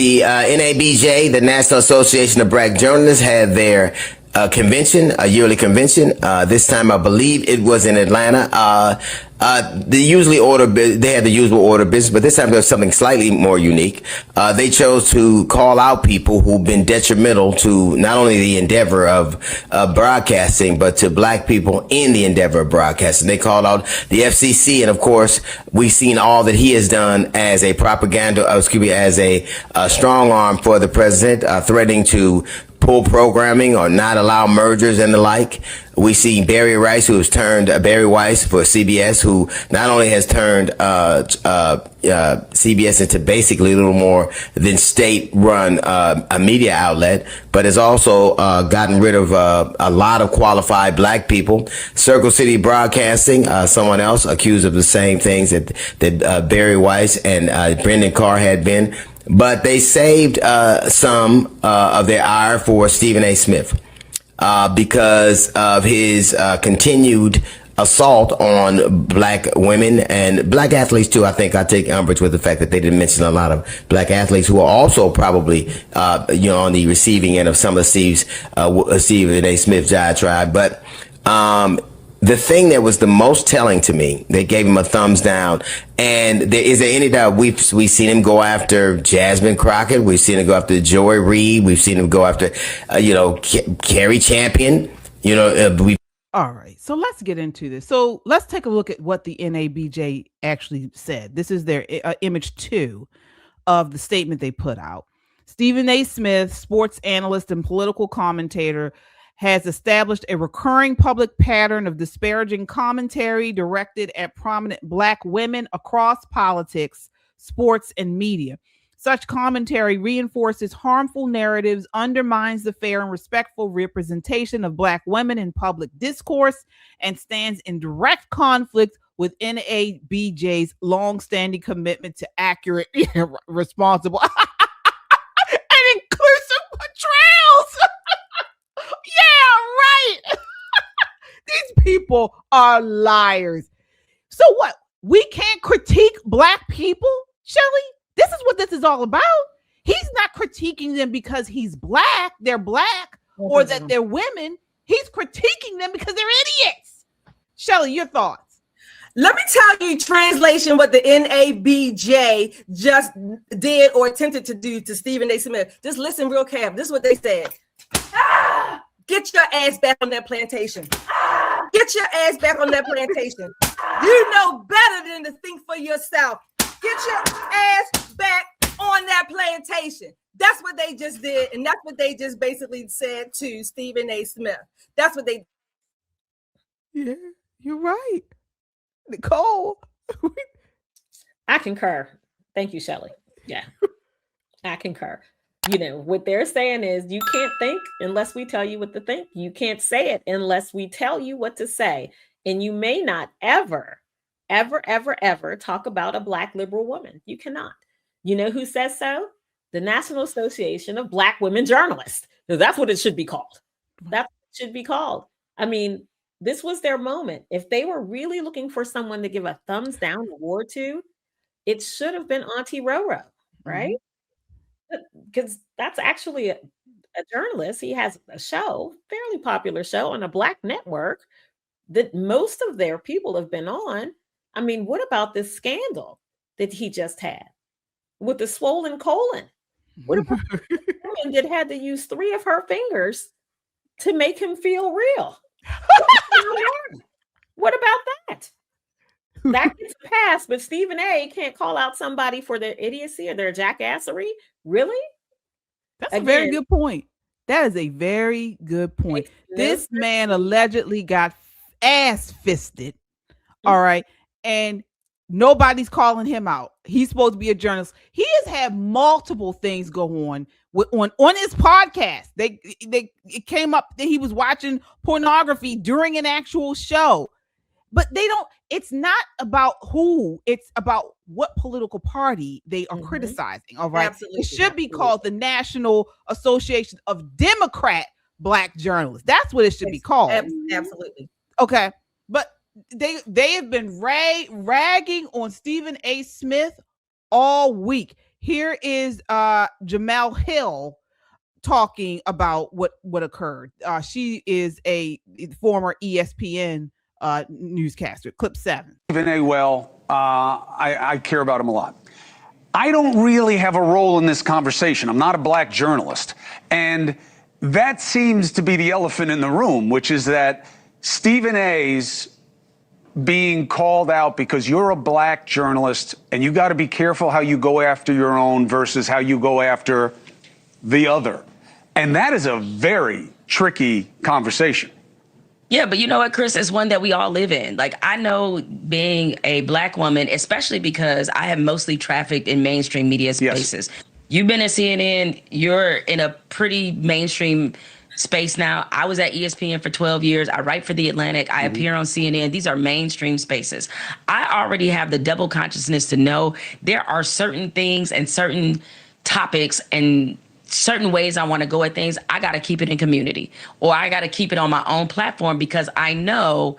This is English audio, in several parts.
The NABJ, the National Association of Black Journalists, had their convention, a yearly convention. This time, I believe it was in Atlanta. They had the usual order of business, but this time there was something slightly more unique. They chose to call out people who've been detrimental to not only the endeavor of broadcasting, but to black people in the endeavor of broadcasting. They called out the FCC, and of course, we've seen all that he has done as a as a strong arm for the president, threatening to pull programming or not allow mergers and the like. We see Barry Weiss for CBS, who not only has turned CBS into basically a little more than state-run a media outlet, but has also gotten rid of a lot of qualified black people. Circle City Broadcasting, someone else accused of the same things that Barry Weiss and Brendan Carr had been. But they saved some of their ire for Stephen A. Smith because of his continued assault on black women and black athletes too. I think I take umbrage with the fact that they didn't mention a lot of black athletes who are also probably on the receiving end of some of Stephen A. Smith diatribe. But the thing that was the most telling to me, they gave him a thumbs down. And is there any doubt we've seen him go after Jasmine Crockett? We've seen him go after Joy Reid. We've seen him go after, Carrie Champion. All right. So let's get into this. So let's take a look at what the NABJ actually said. This is their image 2 of the statement they put out. Stephen A. Smith, sports analyst and political commentator, has established a recurring public pattern of disparaging commentary directed at prominent black women across politics, sports, and media. Such commentary reinforces harmful narratives, undermines the fair and respectful representation of black women in public discourse, and stands in direct conflict with NABJ's longstanding commitment to accurate, responsible, and inclusive portrayals. Yeah, right. These people are liars. So what? We can't critique black people, Shelly? This is what this is all about. He's not critiquing them because he's black, they're black, or that they're women. He's critiquing them because they're idiots. Shelly, your thoughts? Let me tell you, translation, what the NABJ just did or attempted to do to Stephen A. Smith. Just listen real careful. This is what they said. Get your ass back on that plantation. Get your ass back on that plantation. You know better than to think for yourself. Get your ass back on that plantation. That's what they just did. And that's what they just basically said to Stephen A. Smith. That's what they. Yeah, you're right. Nicole. I concur. Thank you, Shelly. Yeah, I concur. What they're saying is you can't think unless we tell you what to think. You can't say it unless we tell you what to say. And you may not ever talk about a black liberal woman. You cannot. You know who says so? The National Association of Black Women Journalists. That's what it should be called. That's what it should be called. I mean, this was their moment. If they were really looking for someone to give a thumbs down award to, it should have been Auntie Roro, right? Because that's actually a journalist. He has a show, fairly popular show on a black network that most of their people have been on. I mean, what about this scandal that he just had with the swollen colon? What about the woman that had to use 3 of her fingers to make him feel real? What about that? That gets a pass, but Stephen A. can't call out somebody for their idiocy or their jackassery. Really? That's a very good point. That is a very good point. This man allegedly got ass fisted. All right. And nobody's calling him out. He's supposed to be a journalist. He has had multiple things go on his podcast. It came up that he was watching pornography during an actual show. But it's not about who, it's about what political party they are criticizing. All right. Absolutely. It should be called the National Association of Democrat Black Journalists. That's what it should be called. Absolutely. Okay. But they have been ragging on Stephen A. Smith all week. Here is Jemele Hill talking about what occurred. She is a former ESPN newscaster. Clip 7. Stephen A. Well, I care about him a lot. I don't really have a role in this conversation. I'm not a black journalist. And that seems to be the elephant in the room, which is that Stephen A's being called out because you're a black journalist and you got to be careful how you go after your own versus how you go after the other. And that is a very tricky conversation. Yeah, but you know what, Chris? It's one that we all live in. Like, I know being a black woman, especially because I have mostly trafficked in mainstream media spaces. Yes. You've been at CNN. You're in a pretty mainstream space now. I was at ESPN for 12 years. I write for The Atlantic. I appear on CNN. These are mainstream spaces. I already have the double consciousness to know there are certain things and certain topics and certain ways I want to go at things. I got to keep it in community, or I got to keep it on my own platform, because I know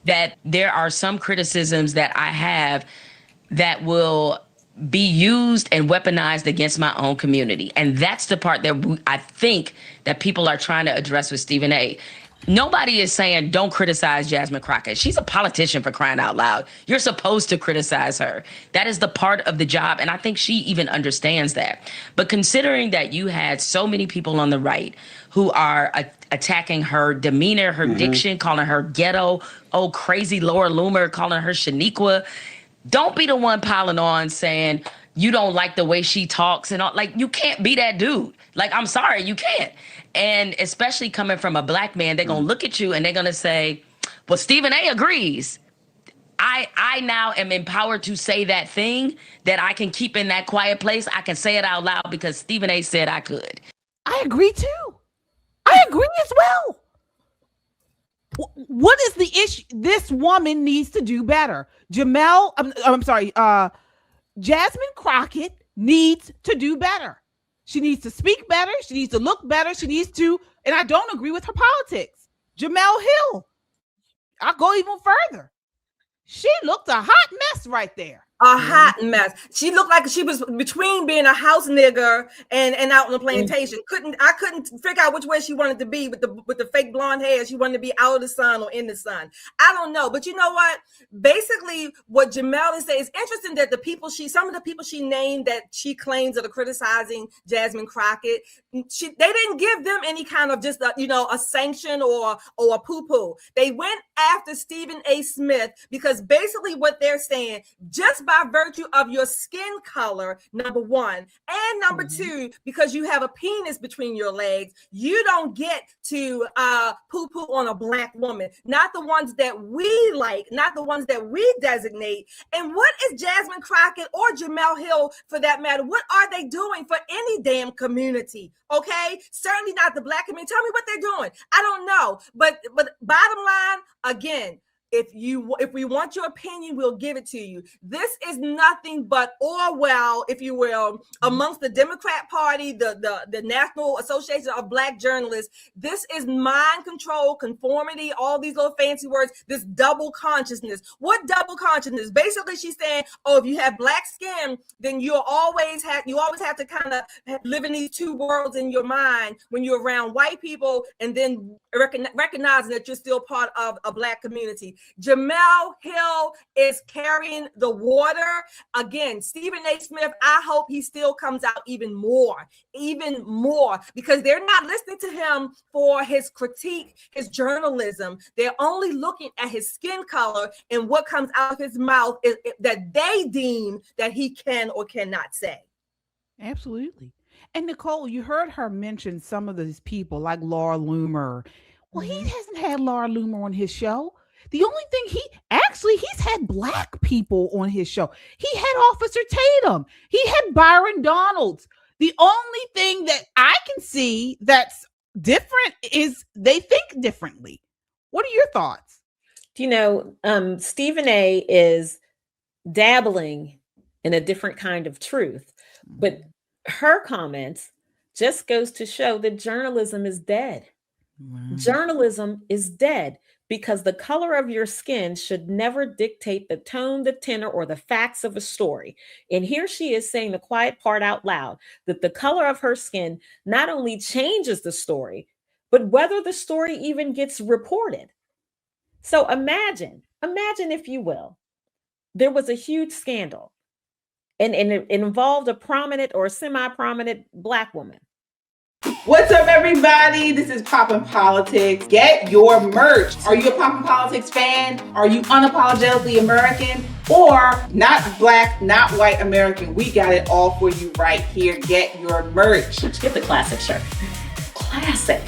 that there are some criticisms that I have that will be used and weaponized against my own community. And that's the part that I think that people are trying to address with Stephen A. Nobody is saying don't criticize Jasmine Crockett. She's a politician, for crying out loud. You're supposed to criticize her. That is the part of the job. And I think she even understands that. But considering that you had so many people on the right who are attacking her demeanor, her diction, calling her ghetto, oh, crazy Laura Loomer, calling her Shaniqua, don't be the one piling on saying you don't like the way she talks and all. Like, you can't be that dude. Like, I'm sorry, you can't. And especially coming from a black man, they're going to look at you and they're going to say, well, Stephen A. agrees. I now am empowered to say that thing that I can keep in that quiet place. I can say it out loud because Stephen A. said I could. I agree too. I agree as well. What is the issue? This woman needs to do better. Jasmine Crockett needs to do better. She needs to speak better. She needs to look better. She needs to, and I don't agree with her politics. Jemele Hill, I'll go even further. She looked a hot mess right there. A hot mess. She looked like she was between being a house nigger and out on the plantation. I couldn't figure out which way she wanted to be with the fake blonde hair. She wanted to be out of the sun or in the sun. I don't know. But you know what? Basically, what Jemele is saying is interesting that some of the people she named that she claims that are criticizing Jasmine Crockett, they didn't give them any kind of just a sanction or a poo-poo. They went after Stephen A. Smith because basically what they're saying, just by virtue of your skin color, number one, and number two, because you have a penis between your legs, you don't get to poo-poo on a black woman, not the ones that we like, not the ones that we designate. And what is Jasmine Crockett or Jemele Hill, for that matter, what are they doing for any damn community? Okay, certainly not the black community. Tell me what they're doing. I don't know, but bottom line, again, if we want your opinion, we'll give it to you. This is nothing but Orwell, if you will, amongst the Democrat Party, the National Association of Black Journalists. This is mind control, conformity, all these little fancy words, this double consciousness. What double consciousness? Basically, she's saying, oh, if you have black skin, then you always have to kind of live in these two worlds in your mind when you're around white people, and then recognizing that you're still part of a black community. Jemele Hill is carrying the water. Again, Stephen A. Smith, I hope he still comes out even more, because they're not listening to him for his critique, his journalism. They're only looking at his skin color and what comes out of his mouth that they deem that he can or cannot say. Absolutely. And Nicole, you heard her mention some of these people like Laura Loomer. Well, he hasn't had Laura Loomer on his show. The only thing he's had black people on his show. He had Officer Tatum. He had Byron Donalds. The only thing that I can see that's different is they think differently. What are your thoughts? Stephen A. is dabbling in a different kind of truth, but her comments just goes to show that journalism is dead. Wow. Journalism is dead. because the color of your skin should never dictate the tone, the tenor, or the facts of a story. And here she is saying the quiet part out loud, that the color of her skin not only changes the story, but whether the story even gets reported. So imagine, if you will, there was a huge scandal and it involved a prominent or semi-prominent Black woman. What's up, everybody? This is Poppin' Politics. Get your merch. Are you a Poppin' Politics fan? Are you unapologetically American? Or not Black, not white American? We got it all for you right here. Get your merch. Get the classic shirt. Classic.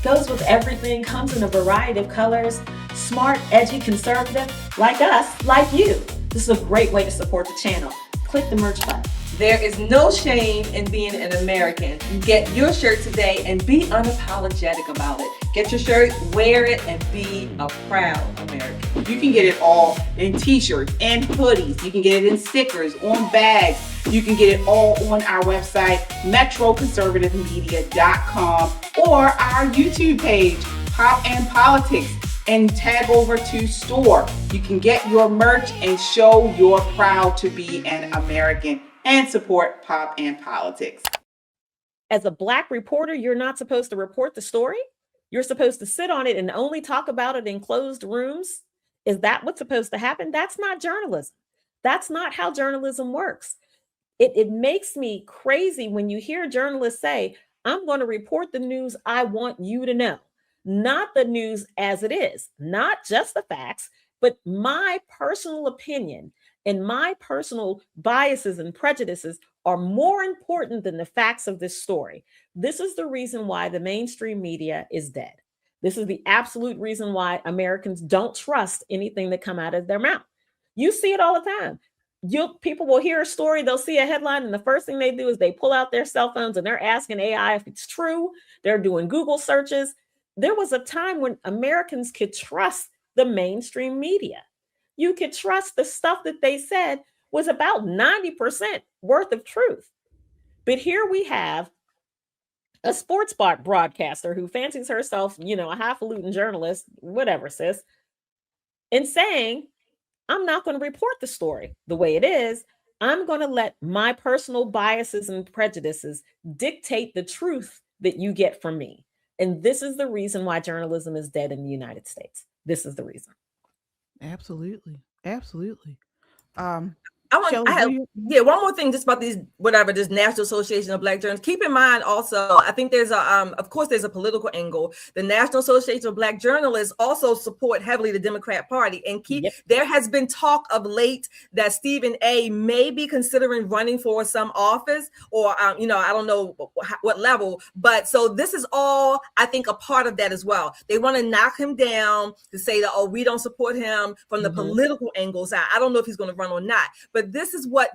Goes with everything, comes in a variety of colors. Smart, edgy, conservative, like us, like you. This is a great way to support the channel. Click the merch button. There is no shame in being an American. Get your shirt today and be unapologetic about it. Get your shirt, wear it, and be a proud American. You can get it all in t-shirts and hoodies. You can get it in stickers, on bags. You can get it all on our website, metroconservativemedia.com, or our YouTube page, Pop and Politics, and tag over to store. You can get your merch and show you're proud to be an American and support Pop and Politics. As a Black reporter, you're not supposed to report the story. You're supposed to sit on it and only talk about it in closed rooms. Is that what's supposed to happen? That's not journalism. That's not how journalism works. It makes me crazy when you hear journalists say, I'm going to report the news I want you to know. Not the news as it is, not just the facts, but my personal opinion and my personal biases and prejudices are more important than the facts of this story. This is the reason why the mainstream media is dead. This is the absolute reason why Americans don't trust anything that come out of their mouth. You see it all the time. People will hear a story, they'll see a headline, and the first thing they do is they pull out their cell phones and they're asking AI if it's true. They're doing Google searches. There was a time when Americans could trust the mainstream media. You could trust the stuff that they said was about 90% worth of truth. But here we have a sports broadcaster who fancies herself, a highfalutin journalist, whatever, sis, and saying, I'm not going to report the story the way it is. I'm going to let my personal biases and prejudices dictate the truth that you get from me. And this is the reason why journalism is dead in the United States. This is the reason. Absolutely. One more thing just about this National Association of Black Journalists. Keep in mind also, I think there's of course there's a political angle. The National Association of Black Journalists also support heavily the Democrat Party, and there has been talk of late that Stephen A may be considering running for some office, or I don't know what level, but so this is all, I think, a part of that as well. They want to knock him down to say that, we don't support him from the political angles. I don't know if he's going to run or not, but this is why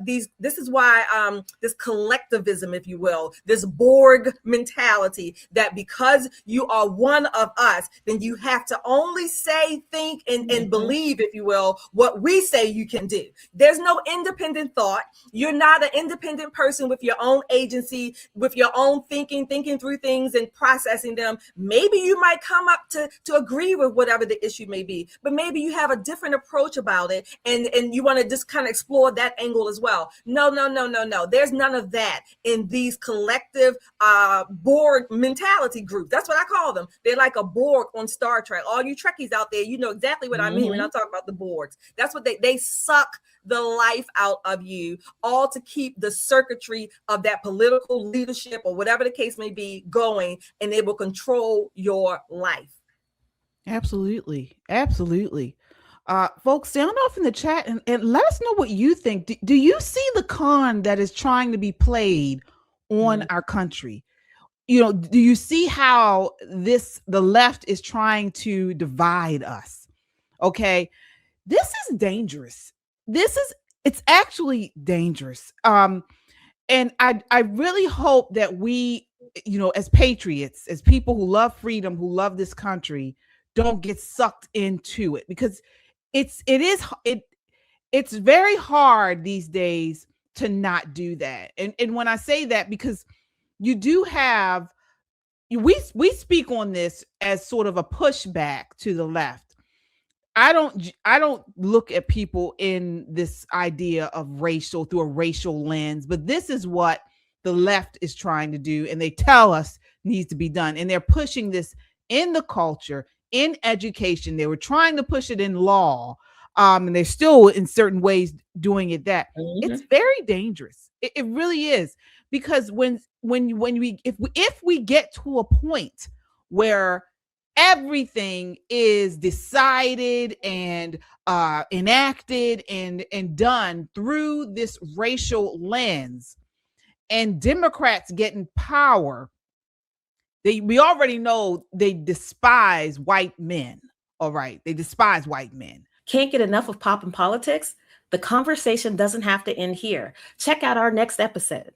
this collectivism, if you will, this Borg mentality, that because you are one of us, then you have to only say, think, and believe, if you will, what we say you can do. There's no independent thought. You're not an independent person with your own agency, with your own thinking through things and processing them. Maybe you might come up to agree with whatever the issue may be, but maybe you have a different approach about it, and you want to just kind of explore that angle as well. No. There's none of that in these collective Borg mentality groups. That's what I call them. They're like a Borg on Star Trek. All you Trekkies out there, you know exactly what I mean when I talk about the Borgs. That's what they suck the life out of you, all to keep the circuitry of that political leadership or whatever the case may be going, and they will control your life. Absolutely. Folks, sound off in the chat and let us know what you think. Do you see the con that is trying to be played on our country? Do you see how the left is trying to divide us? Okay. This is dangerous. It's actually dangerous. And I really hope that we, as patriots, as people who love freedom, who love this country, don't get sucked into it, because it's very hard these days to not do that. And when I say that, because you do have, we speak on this as sort of a pushback to the left, I don't look at people in this idea of racial through a racial lens, but this is what the left is trying to do, and they tell us needs to be done. And they're pushing this in the culture, in education. They were trying to push it in law, and they're still in certain ways doing it. That it's very dangerous. It really is, because if we get to a point where everything is decided and enacted and done through this racial lens, and Democrats get in power, we already know they despise white men. All right, they despise white men. Can't get enough of Poppin' Politics? The conversation doesn't have to end here. Check out our next episode.